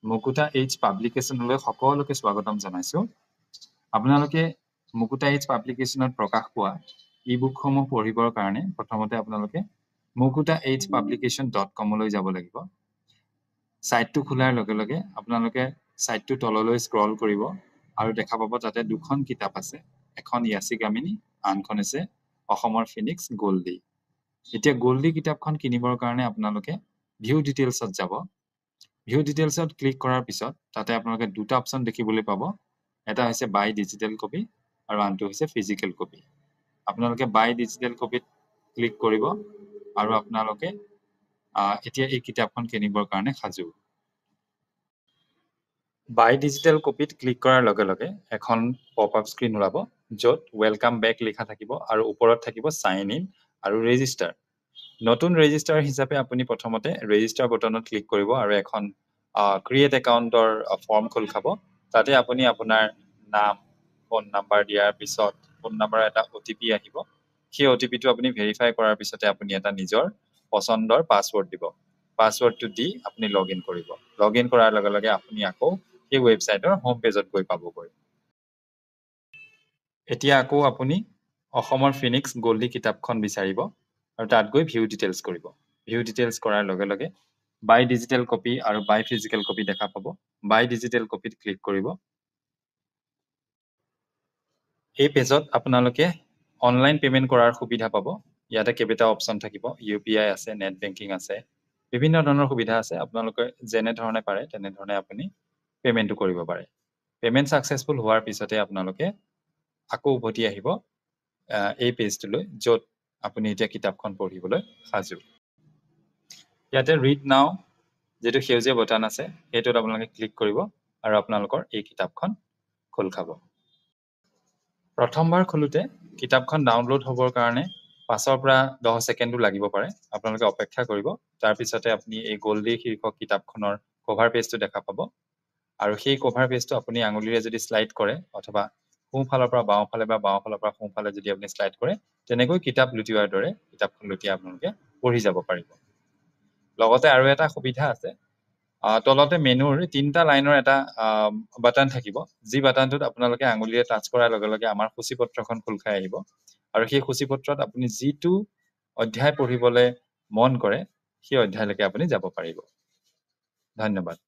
মুকুতা H পাব্লিকেশ্যনলৈ সকলোকে স্বাগতম জনাইছো। আপোনালোকে মুকুতা এইচ পাব্লিকেশ্যনত প্ৰকাশ পোৱা ই-বুকসমূহ পঢ়িবৰ কাৰণে প্ৰথমতে আপোনালোকে mukutahpublication.com লৈ যাব লাগিব। সাইটটো খোলাৰ লগে লগে আপোনালোকে সাইটটো তললৈ স্ক্ৰল কৰিব আৰু দেখা পাব তাতে দুখন কিতাপ আছে। এখন ইয়াচি গামিনী, আনখন আছে অসমৰ ফিনিক্স গোল্ডি। এতিয়া গোল্ডি কিতাপখন কিনিবৰ কাৰণে আপোনালোকে ভিউ ডিটেইলছত যাব। ভিউ ডিটেইলছত ক্লিক কৰাৰ পিছত তাতে আপোনালোকে দুটা অপচন দেখিবলৈ পাব। এটা হৈছে বাই ডিজিটেল কপি আৰু আনটো হৈছে ফিজিকেল কপি। আপোনালোকে বাই ডিজিটেল কপিত ক্লিক কৰিব আৰু আপোনালোকে এতিয়া এই কিতাপখন কিনিবৰ কাৰণে সাজু। বাই ডিজিটেল কপিত ক্লিক কৰাৰ লগে লগে এখন পপ আপ স্ক্ৰীন ওলাব য'ত ৱেলকাম বেক লিখা থাকিব আৰু ওপৰত থাকিব সাইন ইন আৰু ৰেজিষ্টাৰ। নতুন ৰেজিষ্টাৰ হিচাপে আপুনি প্ৰথমতে ৰেজিষ্টাৰ বটনত ক্লিক কৰিব আৰু এখন ক্ৰিয়েট একাউণ্টৰ ফৰ্ম খোল খাব। তাতে আপুনি আপোনাৰ নাম, ফোন নাম্বাৰ দিয়াৰ পিছত ফোন নাম্বাৰৰ এটা OTP আহিব। সেই OTPটো আপুনি ভেৰিফাই কৰাৰ পিছতে আপুনি এটা নিজৰ পচন্দৰ পাছৱৰ্ড দিব। পাছৱৰ্ডটো দি আপুনি লগ ইন কৰিব। লগ ইন কৰাৰ লগে লগে আপুনি আকৌ সেই ৱেবছাইটৰ হোম পেজত গৈ পাবগৈ। এতিয়া আকৌ আপুনি অসমৰ ফিনিক্স গোল্ডি কিতাপখন বিচাৰিব আৰু তাত গৈ ভিউ ডিটেইলছ কৰিব। ভিউ ডিটেইলছ কৰাৰ লগে লগে বাই ডিজিটেল কপি আৰু বাই ফিজিকেল কপি দেখা পাব। বাই ডিজিটেল কপিত ক্লিক কৰিব। এই পেজত আপোনালোকে অনলাইন পেমেণ্ট কৰাৰ সুবিধা পাব। ইয়াতে কেইবাটাও অপচন থাকিব। UPI আছে, নেট বেংকিং আছে, বিভিন্ন ধৰণৰ সুবিধা আছে। আপোনালোকে যেনে ধৰণে পাৰে তেনেধৰণে আপুনি পেমেণ্টটো কৰিব পাৰে। পেমেণ্ট ছাকচেছফুল হোৱাৰ পিছতে আপোনালোকে আকৌ উভতি আহিব এই পেজটোলৈ য'ত আপুনি এতিয়া কিতাপখন পঢ়িবলৈ সাজু। ইয়াতে ৰিড নাও যিটো সেউজীয়া বটান আছে সেইটোত আপোনালোকে ক্লিক কৰিব আৰু আপোনালোকৰ এই কিতাপখন খোল খাব। প্ৰথমবাৰ খোলোতে কিতাপখন ডাউনলোড হ'বৰ কাৰণে 5 পৰা 10 ছেকেণ্ডো লাগিব পাৰে। আপোনালোকে অপেক্ষা কৰিব। তাৰপিছতে আপুনি এই গোল্ডি শীৰ্ষক কিতাপখনৰ কভাৰ পেজটো দেখা পাব আৰু সেই কভাৰ পেজটো আপুনি আঙুলিৰে যদি শ্লাইড কৰে অথবা সোঁফালৰ পৰা বাওঁফালে বা বাওঁফালৰ পৰা সোঁফালে যদি আপুনি শ্লাইড কৰে তেনেকৈ কিতাপ লুটিওৱাৰ দৰে কিতাপখন লুটিয়াই আপোনালোকে পঢ়ি যাব পাৰিব। লগতে আৰু এটা সুবিধা আছে। তলতে মেনুৰ 3টা লাইনৰ এটা বাটন থাকিব। যি বাটনটোত আপোনালোকে আঙুলিৰে টাচ কৰাৰ লগে লগে আমাৰ সূচীপত্ৰখন খোল খাই আহিব আৰু সেই সূচীপত্ৰত আপুনি যিটো অধ্যায় পঢ়িবলৈ মন কৰে সেই অধ্যায়লৈকে আপুনি যাব পাৰিব। ধন্যবাদ।